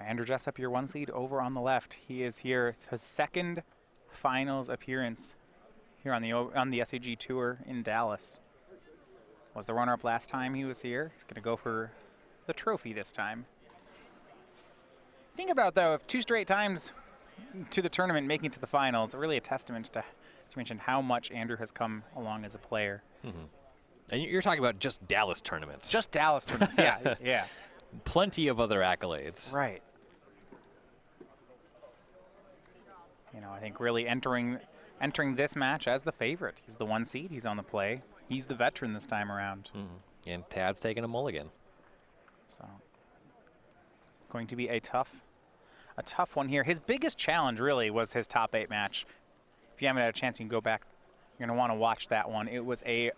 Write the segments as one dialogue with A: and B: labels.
A: Andrew Jessup, your 1 seed over on the left. He is here. It's his second finals appearance here on the SCG Tour in Dallas. Was the runner-up last time he was here. He's going to go for the trophy this time. Think about, though, if 2 straight times to the tournament, making it to the finals, really a testament to mention how much Andrew has come along as a player.
B: And you're talking about just Dallas tournaments.
A: Just Dallas tournaments, yeah, yeah.
B: Plenty of other accolades.
A: Right. You know, I think really entering this match as the favorite. He's the 1 seed. He's on the play. He's the veteran this time around.
B: And Tad's taking a mulligan.
A: So, going to be a tough one here. His biggest challenge really was his top 8 match. If you haven't had a chance, you can go back. You're going to want to watch that one. It was a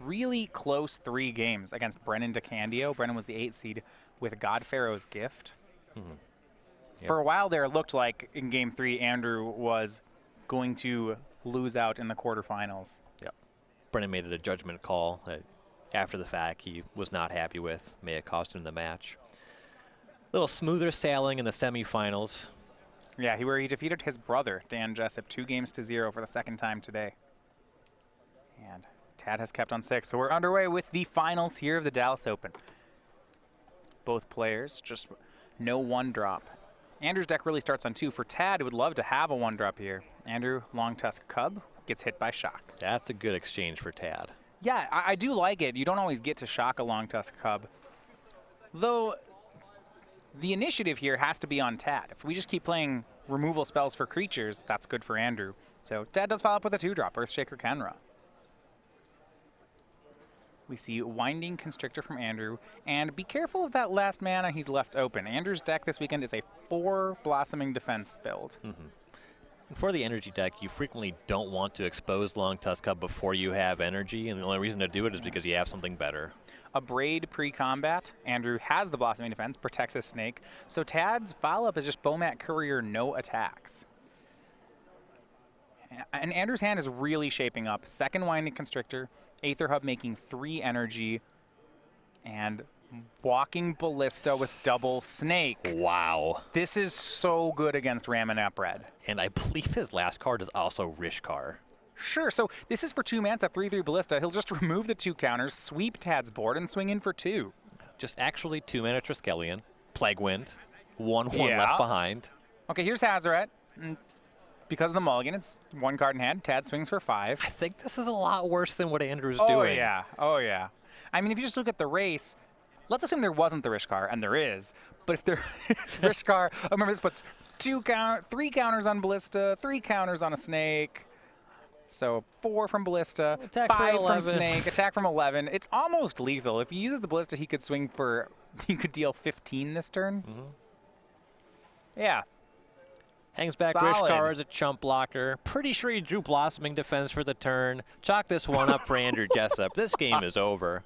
A: really close 3 games against Brennan DeCandio. Brennan was the 8th seed with God Pharaoh's Gift.
B: Yep.
A: For a while there, it looked like in Game 3, Andrew was going to lose out in the quarterfinals.
B: Yep. Brennan made it a judgment call that after the fact he was not happy with. May have cost him the match. A little smoother sailing in the semifinals.
A: Yeah, where he defeated his brother, Dan Jessup, 2-0 for the second time today. And Tad has kept on 6. So we're underway with the finals here of the Dallas Open. Both players, just no 1-drop. Andrew's deck really starts on 2. For Tad, would love to have a 1-drop here. Andrew, Long Tusk Cub, gets hit by Shock.
B: That's a good exchange for Tad.
A: Yeah, I do like it. You don't always get to Shock a Long Tusk Cub. Though, the initiative here has to be on Tad. If we just keep playing removal spells for creatures, that's good for Andrew. So Tad does follow up with a 2-drop, Earthshaker Kenra. We see Winding Constrictor from Andrew, and be careful of that last mana he's left open. Andrew's deck this weekend is a 4 Blossoming Defense build.
B: For the energy deck, you frequently don't want to expose Long Tusk Cub before you have energy, and the only reason to do it is because you have something better.
A: A Braid pre-combat. Andrew has the Blossoming Defense, protects his snake. So Tad's follow-up is just Bomat Courier, no attacks. And Andrew's hand is really shaping up. Second Winding Constrictor, Aether Hub making 3 energy, and Walking Ballista with double snake.
B: Wow.
A: This is so good against Ramanap Red.
B: And I believe his last card is also Rishkar.
A: Sure, so this is for 2 mana, 3/3 Ballista. He'll just remove the 2 counters, sweep Tad's board, and swing in for 2.
B: Just actually 2 mana Triskelion, Plague Wind, 1/1 left behind.
A: Okay, here's Hazoret. Because of the mulligan, it's 1 card in hand. Tad swings for 5.
B: I think this is a lot worse than what Andrew's
A: doing. Oh, yeah. I mean, if you just look at the race, let's assume there wasn't the Rishkar, and there is. But if there Rishkar, remember this puts 3 counters on Ballista, 3 counters on a snake. So 4 from Ballista,
B: attack
A: 5 from Snake, attack from 11. It's almost lethal. If he uses the Ballista, he could deal 15 this turn. Yeah.
B: Hangs back Rishkar as a chump blocker. Pretty sure he drew Blossoming Defense for the turn. Chalk this one up for Andrew Jessup. This game is over.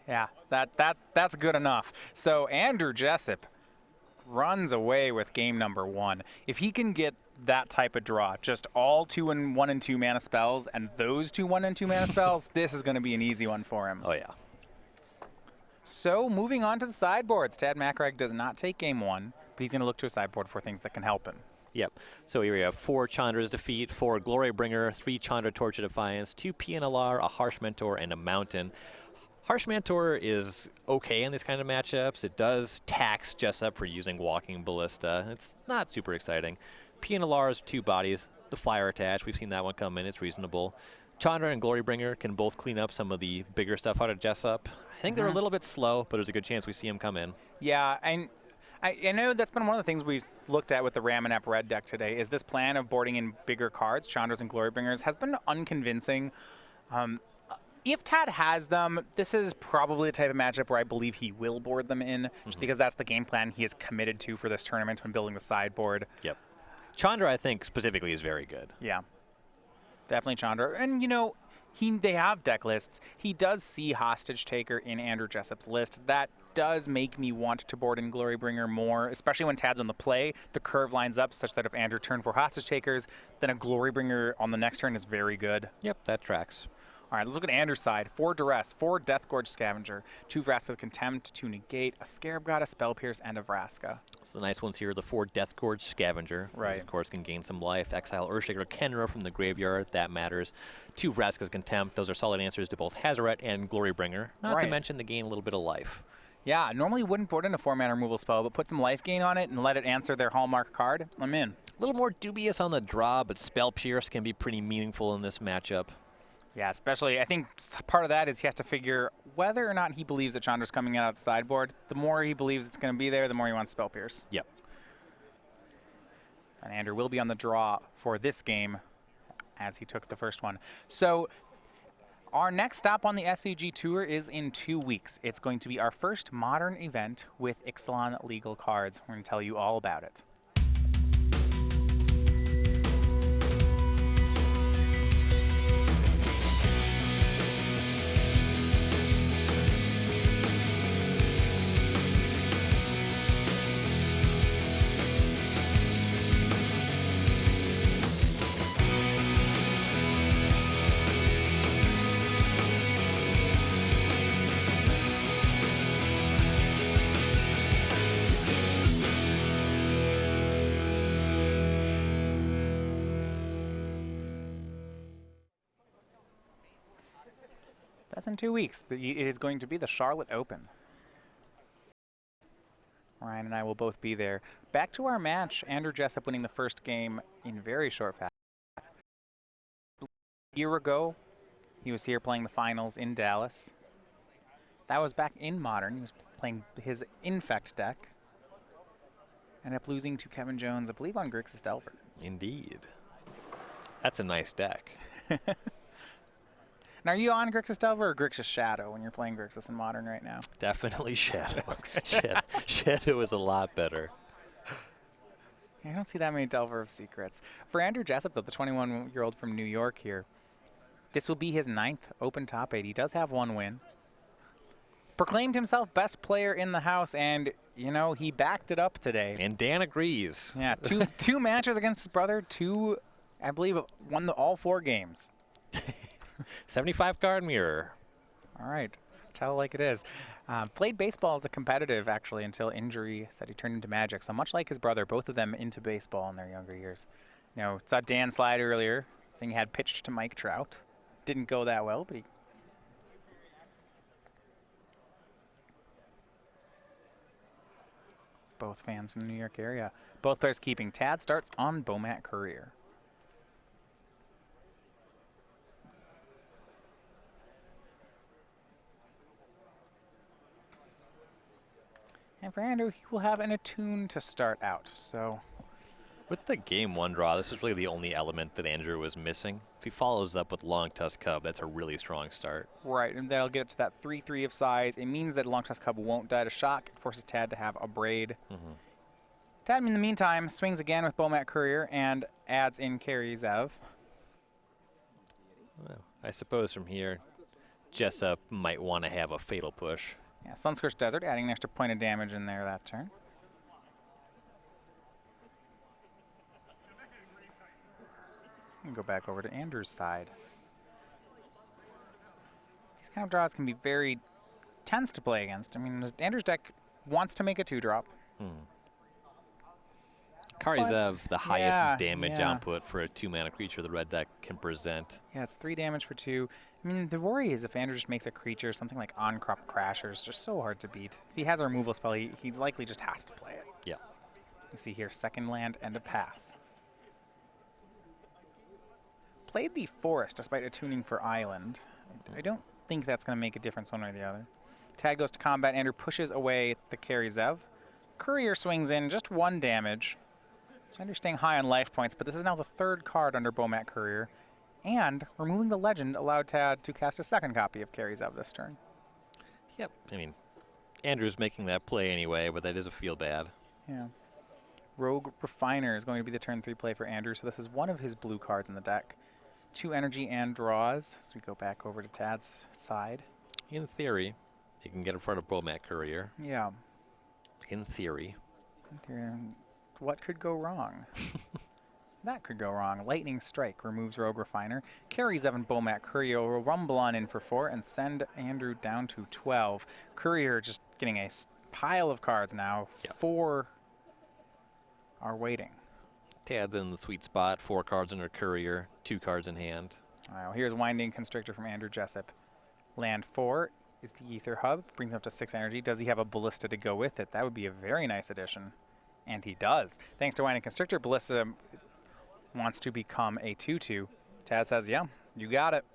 A: Yeah, that's good enough. So Andrew Jessup runs away with game number 1. If he can get that type of draw, just all 2 and 1 and 2 mana spells, and those 2 1 and 2 mana spells, this is going to be an easy one for him.
B: Oh yeah.
A: So moving on to the sideboards, Tad Macaraeg does not take game 1, but he's going to look to a sideboard for things that can help him.
B: Yep. So here we have 4 Chandra's Defeat, 4 Glorybringer, 3 Chandra Torch of Defiance, 2 PNLR, a Harsh Mentor, and a Mountain. Harsh Mentor is okay in these kind of matchups. It does tax Jessup for using Walking Ballista. It's not super exciting. PNLR is 2 bodies, the flyer attached. We've seen that one come in. It's reasonable. Chandra and Glorybringer can both clean up some of the bigger stuff out of Jessup. I think they're a little bit slow, but there's a good chance we see him come in.
A: Yeah, and I know that's been one of the things we've looked at with the Ramanap Red deck today, is this plan of boarding in bigger cards, Chandras and Glorybringers, has been unconvincing. If Tad has them, this is probably the type of matchup where I believe he will board them in, just because that's the game plan he is committed to for this tournament when building the sideboard.
B: Yep. Chandra, I think, specifically is very good.
A: Yeah. Definitely Chandra. And, you know, they have deck lists. He does see Hostage Taker in Andrew Jessup's list. That does make me want to board in Glorybringer more, especially when Tad's on the play. The curve lines up such that if Andrew turned for Hostage Takers, then a Glorybringer on the next turn is very good.
B: Yep, that tracks.
A: All right, let's look at Andrew's side. 4 Duress, 4 Deathgorge Scavenger, 2 Vraska's Contempt, 2 Negate, a Scarab God, a Spell Pierce, and a Vraska.
B: So the nice ones here, the 4 Deathgorge Scavenger.
A: Right.
B: These, of course, can gain some life. Exile Earthshaker Kenra from the graveyard. That matters. 2 Vraska's Contempt. Those are solid answers to both Hazoret and Glorybringer. Not to mention they gain a little bit of life.
A: Yeah, normally wouldn't put in a 4-mana removal spell, but put some life gain on it and let it answer their Hallmark card. I'm in.
B: A little more dubious on the draw, but Spell Pierce can be pretty meaningful in this matchup.
A: Yeah, especially, I think part of that is he has to figure whether or not he believes that Chandra's coming out of the sideboard. The more he believes it's going to be there, the more he wants Spell Pierce.
B: Yep.
A: And Andrew will be on the draw for this game as he took the first one. So our next stop on the SCG Tour is in 2 weeks. It's going to be our first modern event with Ixalan legal cards. We're going to tell you all about it. That's in 2 weeks. It is going to be the Charlotte Open. Ryan and I will both be there. Back to our match. Andrew Jessup winning the first game in very short fashion. A year ago, he was here playing the finals in Dallas. That was back in Modern. He was playing his Infect deck. Ended up losing to Kevin Jones, I believe, on Grixis Delver.
B: Indeed. That's a nice deck.
A: Now, are you on Grixis Delver or Grixis Shadow when you're playing Grixis in Modern right now?
B: Definitely Shadow. Shadow is a lot better.
A: I don't see that many Delver of Secrets. For Andrew Jessup, though, the 21-year-old from New York here, this will be his 9th Open Top 8. He does have 1 win. Proclaimed himself best player in the house, and, you know, he backed it up today.
B: And Dan agrees.
A: Yeah, two matches against his brother, I believe, won all 4 games.
B: 75 card mirror.
A: All right, tell it like it is. Played baseball as a competitive, actually, until injury said he turned into Magic. So much like his brother, both of them into baseball in their younger years. You know, saw Dan slide earlier, saying he had pitched to Mike Trout. Didn't go that well, but he... Both fans from the New York area. Both players keeping. Tad starts on Bomat Courier. And for Andrew, he will have an Attune to start out, so...
B: With the game 1 draw, this is really the only element that Andrew was missing. If he follows up with Long Tusk Cub, that's a really strong start.
A: Right, and that'll get up to that 3/3 of size. It means that Long Tusk Cub won't die to shock. It forces Tad to have a Braid. Tad, in the meantime, swings again with Bomat Courier and adds in Carry Zev.
B: Well, I suppose from here, Jessup might want to have a Fatal Push.
A: Yeah, Sunscorched Desert, adding an extra point of damage in there that turn. And go back over to Andrew's side. These kind of draws can be very tense to play against. I mean, Andrew's deck wants to make a 2-drop.
B: Karizev, the highest damage output for a 2-mana creature the red deck can present.
A: Yeah, it's 3 damage for 2. I mean, the worry is if Andrew just makes a creature, something like On-Crop Crasher is just so hard to beat. If he has a removal spell, he's likely just has to play it.
B: Yeah.
A: You see here, 2nd land and a pass. Played the Forest despite attuning for Island. I don't think that's going to make a difference one way or the other. Tad goes to combat. Andrew pushes away the Carry Zev. Courier swings in, just 1 damage. So Andrew's staying high on life points, but this is now the 3rd card under Bomat Courier. And removing the legend allowed Tad to cast a 2nd copy of Carry Zev this turn.
B: Yep. I mean, Andrew's making that play anyway, but that doesn't feel bad.
A: Yeah. Rogue Refiner is going to be the turn 3 play for Andrew, so this is one of his blue cards in the deck. 2 energy and draws, so we go back over to Tad's side.
B: In theory, you can get in front of Bomat Courier.
A: Yeah.
B: In theory.
A: What could go wrong? That could go wrong. Lightning Strike removes Rogue Refiner. Carries Evan Bomat. Courier will rumble on in for 4 and send Andrew down to 12. Courier just getting a pile of cards now.
B: Yep.
A: 4 are waiting.
B: Tad's in the sweet spot. 4 cards under Courier, 2 cards in hand.
A: All right, well, here's Winding Constrictor from Andrew Jessup. Land 4 is the Ether Hub. Brings him up to 6 energy. Does he have a Ballista to go with it? That would be a very nice addition. And he does. Thanks to Winding Constrictor, Ballista wants to become a 2/2. Tad says, yeah, you got it.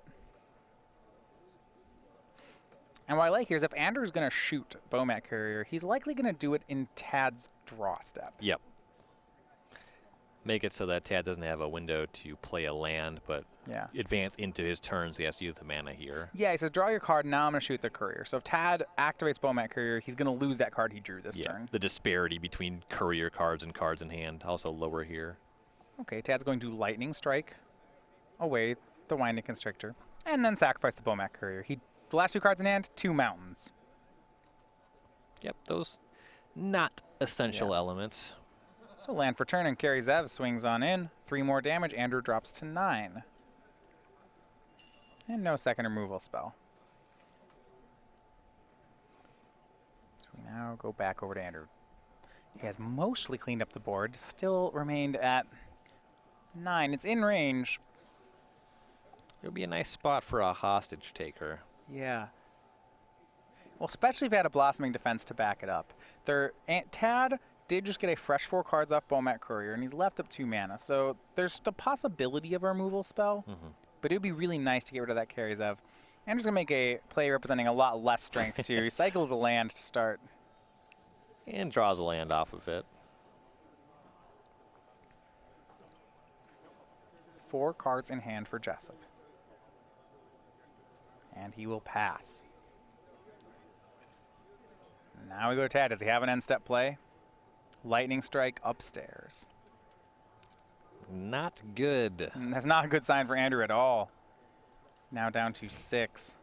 A: And what I like here is if Andrew's going to shoot Bomat Courier, he's likely going to do it in Tad's draw step.
B: Yep. Make it so that Tad doesn't have a window to play a land, but advance into his turn, so he has to use the mana here.
A: Yeah, he says, draw your card, now I'm going to shoot the Courier. So if Tad activates Bomat Courier, he's going to lose that card he drew this turn.
B: The disparity between Courier cards and cards in hand also lower here.
A: Okay, Tad's going to Lightning Strike away the Winding Constrictor, and then sacrifice the Bomat Courier. The last 2 cards in hand, 2 mountains.
B: Yep, those not essential elements.
A: So land for turn, and Carrie Zev swings on in. 3 more damage, Andrew drops to 9. And no second removal spell. So we now go back over to Andrew. He has mostly cleaned up the board, still remained at 9. It's in range.
B: It would be a nice spot for a hostage taker.
A: Yeah. Well, especially if he had a Blossoming Defense to back it up. Tad did just get a fresh 4 cards off Bomat Courier, and he's left up 2 mana. So there's a possibility of a removal spell, but it would be really nice to get rid of that Carries Zev. Andrew's going to make a play representing a lot less strength, too. He cycles a land to start.
B: And draws a land off of it.
A: 4 cards in hand for Jessup. And he will pass. Now we go to Tad. Does he have an end-step play? Lightning Strike upstairs.
B: Not good.
A: That's not a good sign for Andrew at all. Now down to 6.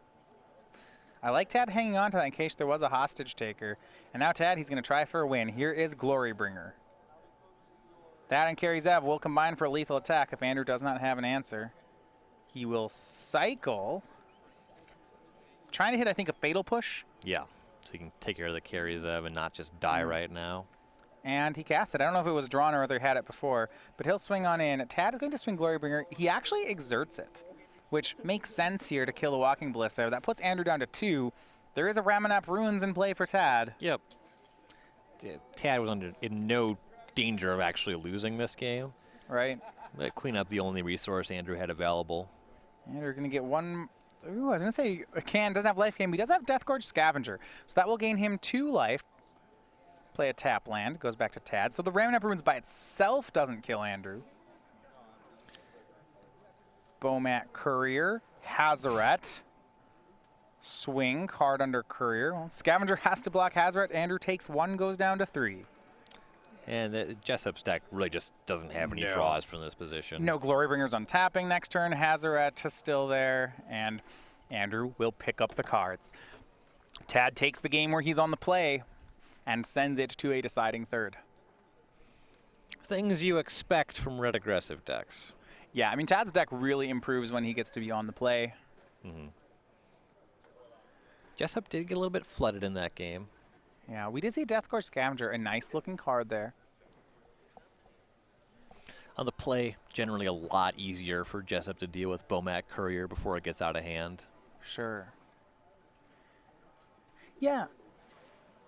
A: I like Tad hanging on to that in case there was a hostage taker. And now Tad, he's going to try for a win. Here is Glorybringer. That and Carrie Zev will combine for a lethal attack if Andrew does not have an answer. He will cycle. Trying to hit, I think, a Fatal Push.
B: Yeah, so he can take care of the Carrie Zev and not just die right now.
A: And he cast it. I don't know if it was drawn or whether he had it before, but he'll swing on in. Tad is going to swing Glorybringer. He actually exerts it, which makes sense here to kill a Walking Ballista. That puts Andrew down to 2. There is a Ramanap Ruins in play for Tad.
B: Yep. Tad was in no danger of actually losing this game.
A: Right.
B: But clean up the only resource Andrew had available.
A: Andrew going to get 1. Ooh, I was going to say doesn't have life gain, but he does have Deathgorge Scavenger. So that will gain him 2 life. Play a tap land, goes back to Tad. So the Ramanap Ruins by itself doesn't kill Andrew. Bomat Courier, Hazaret. Swing, card under Courier. Well, Scavenger has to block Hazaret. Andrew takes 1, goes down to 3.
B: And Jessup's deck really just doesn't have any draws from this position.
A: No Glorybringers untapping next turn. Hazaret is still there, and Andrew will pick up the cards. Tad takes the game where he's on the play and sends it to a deciding third.
B: Things you expect from red aggressive decks.
A: Yeah, I mean, Tad's deck really improves when he gets to be on the play.
B: Jessup did get a little bit flooded in that game.
A: Yeah, we did see Deathgorge Scavenger, a nice-looking card there.
B: On the play, generally a lot easier for Jessup to deal with Bomat Courier before it gets out of hand.
A: Sure. Yeah.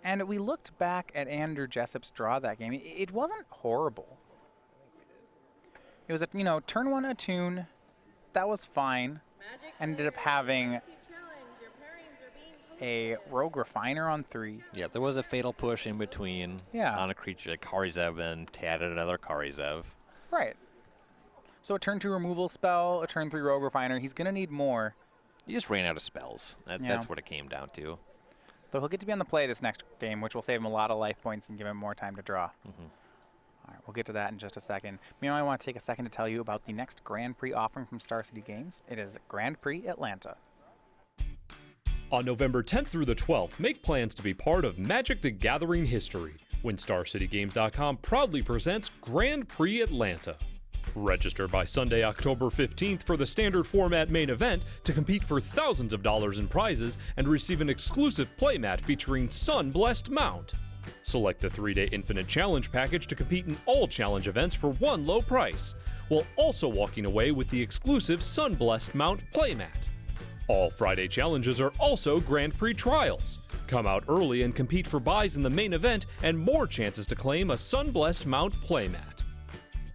A: And we looked back at Andrew Jessup's draw that game. It wasn't horrible. It was, turn 1 Attune. That was fine. Ended up having a Rogue Refiner on 3.
B: Yeah, there was a Fatal Push in between on a creature like Carrie Zev, and Tad had another Carrie Zev.
A: Right. So a turn 2 removal spell, a turn 3 Rogue Refiner. He's going to need more.
B: He just ran out of spells. That's what it came down to.
A: Though he'll get to be on the play this next game, which will save him a lot of life points and give him more time to draw. All right, we'll get to that in just a second. Meanwhile, I want to take a second to tell you about the next Grand Prix offering from Star City Games. It is Grand Prix Atlanta.
C: On November 10th through the 12th, make plans to be part of Magic the Gathering history when StarCityGames.com proudly presents Grand Prix Atlanta. Register by Sunday, October 15th for the standard format main event to compete for thousands of dollars in prizes and receive an exclusive playmat featuring Sun-Blessed Mount. Select the 3-day Infinite Challenge package to compete in all challenge events for one low price, while also walking away with the exclusive Sun-Blessed Mount playmat. All Friday challenges are also Grand Prix trials. Come out early and compete for buys in the main event and more chances to claim a Sun-Blessed Mount playmat.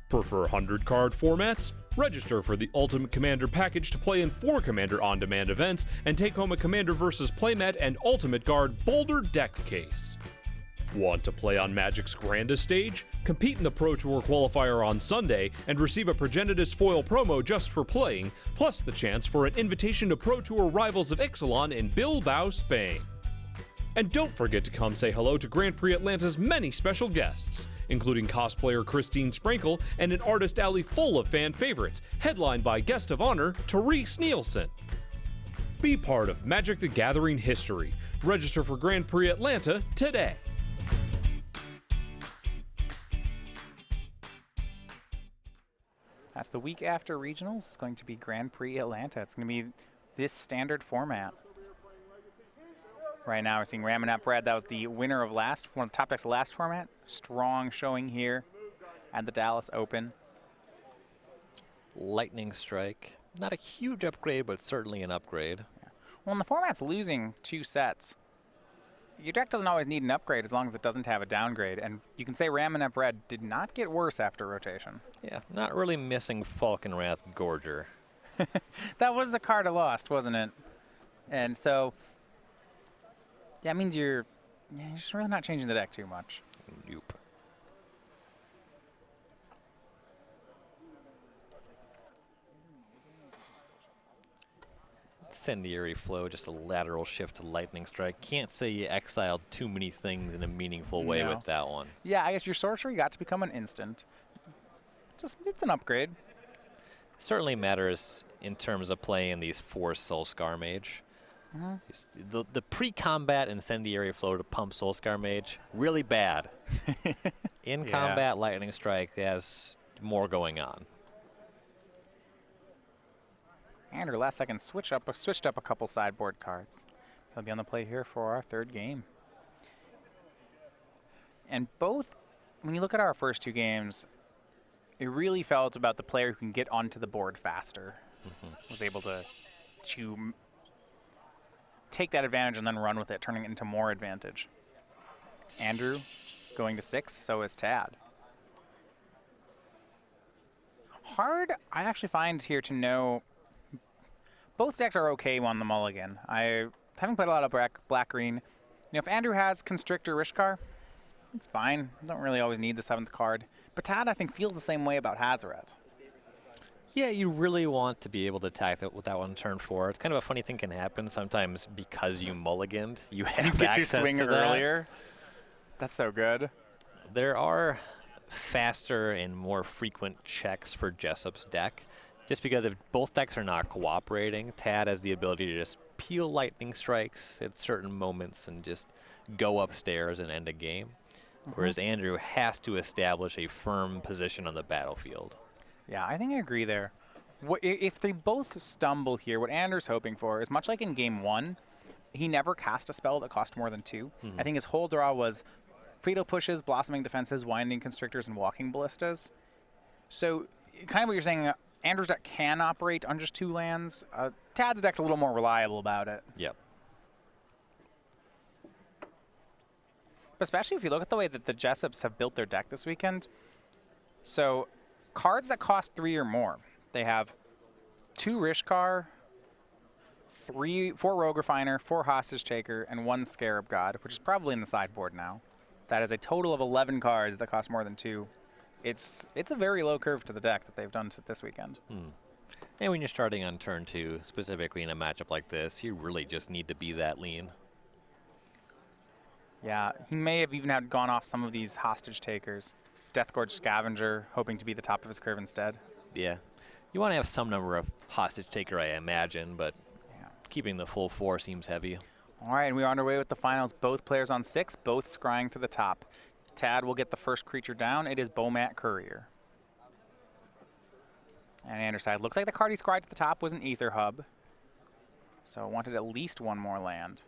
C: Prefer 100-card formats? Register for the Ultimate Commander package to play in 4 Commander On-Demand events and take home a Commander vs. Playmat and Ultimate Guard Boulder deck case. Want to play on Magic's grandest stage? Compete in the Pro Tour qualifier on Sunday and receive a Progenitus foil promo just for playing, plus the chance for an invitation to Pro Tour Rivals of Ixalan in Bilbao, Spain. And don't forget to come say hello to Grand Prix Atlanta's many special guests, including cosplayer Christine Sprinkle and an artist alley full of fan favorites, headlined by guest of honor Therese Nielsen. Be part of Magic the Gathering history. Register for Grand Prix Atlanta today.
A: That's the week after regionals. It's going to be Grand Prix Atlanta. It's going to be this standard format. Right now we're seeing Ramanap Red. That was the winner of one of the top decks of last format. Strong showing here at the Dallas Open.
B: Lightning Strike. Not a huge upgrade, but certainly an upgrade.
A: Yeah. Well, when the format's losing 2 sets, your deck doesn't always need an upgrade as long as it doesn't have a downgrade. And you can say Ramanap Red did not get worse after rotation.
B: Yeah, not really missing Falconwrath Gorger.
A: That was the card I lost, wasn't it? And so that means you're just really not changing the deck too much.
B: Nope. Incendiary Flow, just a lateral shift to Lightning Strike. Can't say you exiled too many things in a meaningful way with that one.
A: Yeah, I guess your sorcery got to become an instant. It's an upgrade.
B: Certainly matters in terms of playing these 4 Soulscar Mage. The pre-combat Incendiary Flow to pump Soulscar Mage, really bad. In combat, Lightning Strike has more going on.
A: Andrew, last second switched up a couple sideboard cards. He'll be on the play here for our 3rd game. And both, when you look at our first 2 games, it really felt about the player who can get onto the board faster. Was able to take that advantage and then run with it, turning it into more advantage. Andrew going to 6, so is Tad. Hard, I actually find here to know. Both decks are okay on the mulligan. I haven't played a lot of black-green. You know, if Andrew has Constrictor Rishkar, it's fine. You don't really always need the 7th card. But Tad, I think, feels the same way about Hazoret.
B: Yeah, you really want to be able to attack that with that one turn 4. It's kind of a funny thing can happen sometimes because you mulliganed. You have access
A: to swing
B: to
A: earlier. That's so good.
B: There are faster and more frequent checks for Jessup's deck. Just because if both decks are not cooperating, Tad has the ability to just peel Lightning Strikes at certain moments and just go upstairs and end a game. Whereas Andrew has to establish a firm position on the battlefield.
A: Yeah, I think I agree there. If they both stumble here, what Andrew's hoping for is much like in game 1, he never cast a spell that cost more than 2. I think his whole draw was Fatal Pushes, Blossoming Defenses, Winding Constrictors, and Walking Ballistas. So kind of what you're saying, Andrew's deck can operate on just 2 lands. Tad's deck's a little more reliable about it.
B: Yep.
A: But especially if you look at the way that the Jessups have built their deck this weekend. So cards that cost 3 or more. They have 2 Rishkar, 4 Rogue Refiner, 4 Hostage Taker, and 1 Scarab God, which is probably in the sideboard now. That is a total of 11 cards that cost more than 2. It's a very low curve to the deck that they've done this weekend.
B: And when you're starting on turn 2, specifically in a matchup like this, you really just need to be that lean.
A: Yeah, he may have even gone off some of these Hostage Takers. Deathgorge Scavenger, hoping to be the top of his curve instead.
B: Yeah. You want to have some number of Hostage Taker, I imagine, but keeping the full 4 seems heavy.
A: All right, and we are underway with the finals. Both players on 6, both scrying to the top. Tad will get the first creature down. It is Bomat Courier. And Andrew's side, looks like the card he scryed to the top was an Ether Hub. So wanted at least one more land.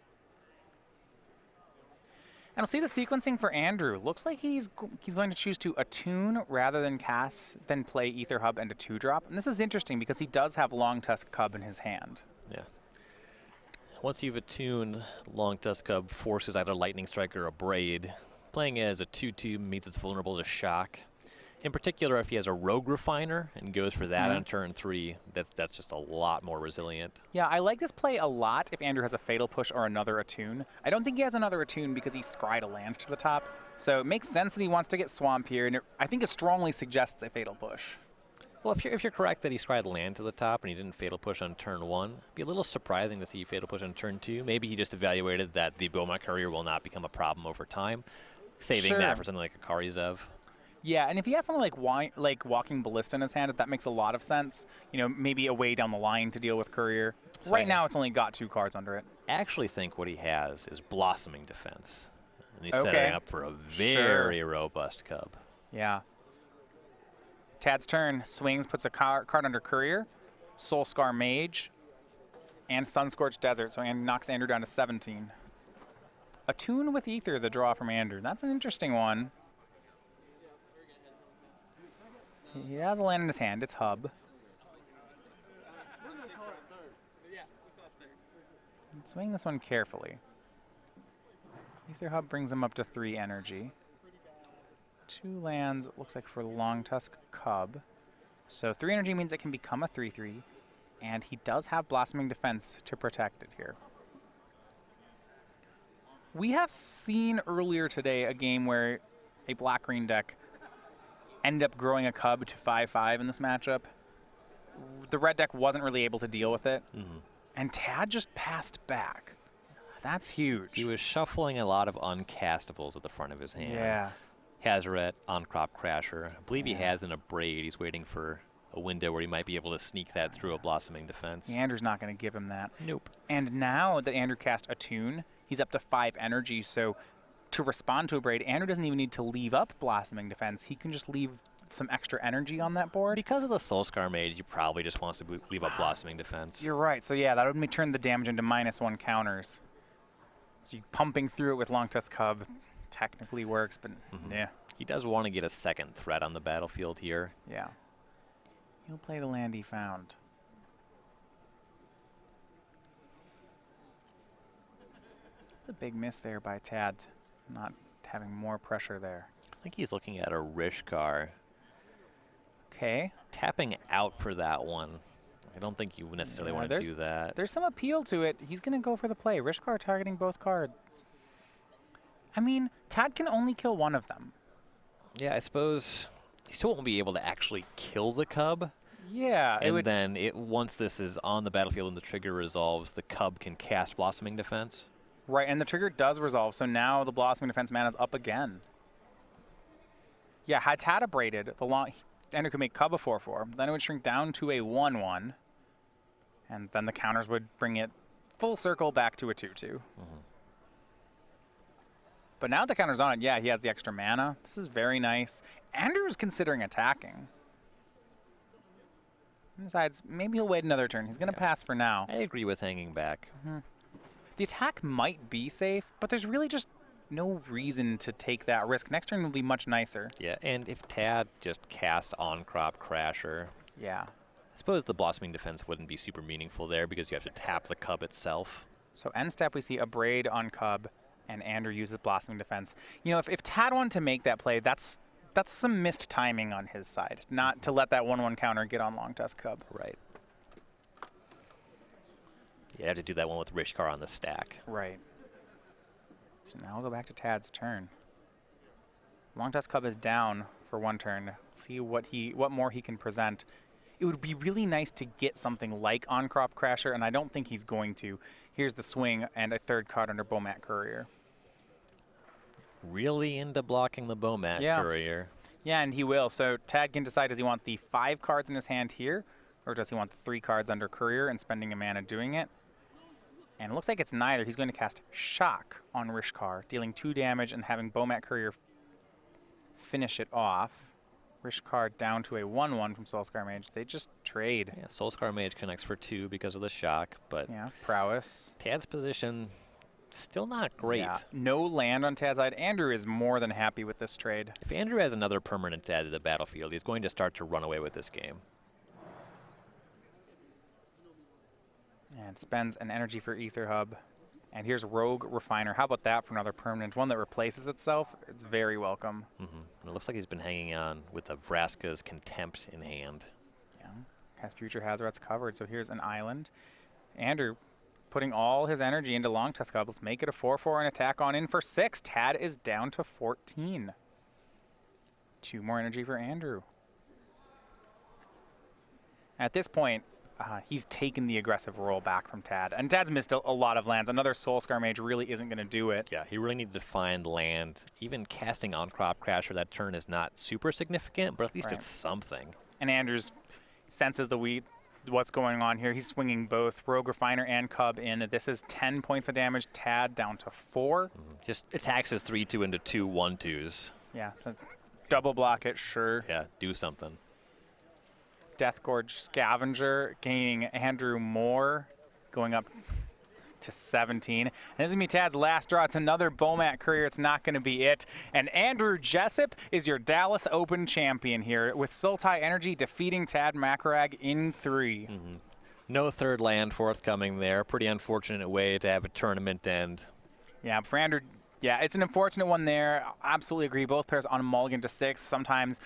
A: And we'll see the sequencing for Andrew. Looks like he's going to choose to attune rather than play Ether Hub and a 2-drop. And this is interesting because he does have Long Tusk Cub in his hand.
B: Yeah. Once you've attuned, Long Tusk Cub forces either Lightning Strike or a Braid. Playing it as a 2/2 means it's vulnerable to shock. In particular, if he has a Rogue Refiner and goes for that on turn 3, that's just a lot more resilient.
A: Yeah, I like this play a lot if Andrew has a Fatal Push or another Attune. I don't think he has another Attune because he scryed a land to the top. So it makes sense that he wants to get Swamp here, and I think it strongly suggests a Fatal Push.
B: Well, if you're correct that he scryed land to the top and he didn't Fatal Push on turn 1, it'd be a little surprising to see Fatal Push on turn 2. Maybe he just evaluated that the Bomat Courier will not become a problem over time, saving that for something like a Karizev.
A: Yeah, and if he has something like Walking Ballista in his hand, that makes a lot of sense. You know, maybe a way down the line to deal with Courier. So right now, it's only got 2 cards under it.
B: I actually think what he has is Blossoming Defense. And he's setting up for a very robust Cub. Yeah.
A: Tad's turn. Swings, puts a card under Courier, Soulscar Mage, and Sunscorched Desert. So knocks Andrew down to 17. Attune with Ether, the draw from Andrew. That's an interesting one. He has a land in his hand. It's Hub. Swing this one carefully. Ether Hub brings him up to 3 energy. 2 lands, it looks like, for Long Tusk Cub. So 3 energy means it can become a 3/3. And he does have Blossoming Defense to protect it here. We have seen earlier today a game where a black-green deck ended up growing a Cub to 5/5 in this matchup. The red deck wasn't really able to deal with it. And Tad just passed back. That's huge.
B: He was shuffling a lot of uncastables at the front of his hand.
A: Yeah.
B: Hazoret, On-Crop Crasher. I believe he has in a Braid. He's waiting for a window where he might be able to sneak that through a Blossoming Defense.
A: Andrew's not going to give him that.
B: Nope.
A: And now that Andrew cast Attune, he's up to 5 energy, so to respond to a Braid, Andrew doesn't even need to leave up Blossoming Defense. He can just leave some extra energy on that board.
B: Because of the Soulscar Mage, he probably just wants to leave up Blossoming Defense.
A: You're right. So yeah, that would turn the damage into -1 counters. So you pumping through it with Long Tusk Cub technically works, but yeah.
B: He does want to get a second threat on the battlefield here.
A: Yeah. He'll play the land he found. It's a big miss there by Tad, not having more pressure there.
B: I think he's looking at a Rishkar.
A: Okay.
B: Tapping out for that one. I don't think you necessarily want to do that.
A: There's some appeal to it. He's going to go for the play. Rishkar targeting both cards. I mean, Tad can only kill one of them.
B: Yeah, I suppose he still won't be able to actually kill the Cub.
A: Yeah.
B: And then once this is on the battlefield and the trigger resolves, the Cub can cast Blossoming Defense.
A: Right, and the trigger does resolve, so now the Blossoming Defense mana is up again. Yeah, had Tad abraded, Andrew could make Cub a 4/4. Then it would shrink down to a 1/1. And then the counters would bring it full circle back to a 2/2. But now the counter's on it, yeah, he has the extra mana. This is very nice. Andrew's considering attacking. He decides maybe he'll wait another turn. He's going to pass for now.
B: I agree with hanging back.
A: The attack might be safe, but there's really just no reason to take that risk. Next turn will be much nicer.
B: Yeah, and if Tad just casts On-Crop Crasher,
A: yeah,
B: I suppose the Blossoming Defense wouldn't be super meaningful there because you have to tap the Cub itself.
A: So end step, we see a Braid on Cub, and Andrew uses Blossoming Defense. You know, if Tad wanted to make that play, that's some missed timing on his side, not to let that 1/1 counter get on Long Tusk Cub.
B: Right. You have to do that one with Rishkar on the stack.
A: Right. So now we'll go back to Tad's turn. Long Tusk Cub is down for 1 turn. See what more he can present. It would be really nice to get something like On-Crop Crasher, and I don't think he's going to. Here's the swing and a 3rd card under Bomat Courier.
B: Really into blocking the Bomat Courier.
A: Yeah, and he will. So Tad can decide, does he want the 5 cards in his hand here, or does he want the 3 cards under Courier and spending a mana doing it? And it looks like it's neither. He's going to cast Shock on Rishkar, dealing 2 damage and having Bomat Courier finish it off. Rishkar down to a 1/1 from Soulscar Mage. They just trade.
B: Yeah, Soulscar Mage connects for 2 because of the shock, but
A: Yeah, prowess.
B: Tad's position still not great.
A: Yeah, no land on Tad's side. Andrew is more than happy with this trade.
B: If Andrew has another permanent added to the battlefield, he's going to start to run away with this game.
A: And spends an energy for Ether Hub. And here's Rogue Refiner. How about that for another permanent? One that replaces itself. It's very welcome.
B: It looks like he's been hanging on with the Vraska's Contempt in hand.
A: Yeah, has future Hazard's covered. So here's an island. Andrew putting all his energy into Long Tusk Hub. Let's make it a 4/4 and attack on in for 6. Tad is down to 14. 2 more energy for Andrew. At this point, he's taken the aggressive role back from Tad. And Tad's missed a lot of lands. Another Soulscar Mage really isn't going to do it.
B: Yeah, he really needed to find land. Even casting on Crop Crasher that turn is not super significant, but at least it's something.
A: And Andrews senses what's going on here. He's swinging both Rogue Refiner and Cub in. This is 10 points of damage. Tad down to 4.
B: Just attacks his 3/2 into 2 1/2s.
A: Yeah, so double block it, sure.
B: Yeah, do something.
A: Death Gorge Scavenger gaining Andrew more, going up to 17. And this is going to be Tad's last draw. It's another Bomat Courier. It's not going to be it. And Andrew Jessup is your Dallas Open champion here with Sultai Energy defeating Tad Macaraeg in 3.
B: No third land forthcoming there. Pretty unfortunate way to have a tournament end.
A: Yeah, for Andrew, yeah, it's an unfortunate one there. Absolutely agree. Both pairs on a mulligan to 6. Sometimes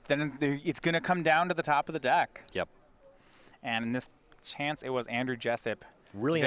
A: then it's going to come down to the top of the deck.
B: Yep.
A: And in this chance, it was Andrew Jessup.
B: Really nice.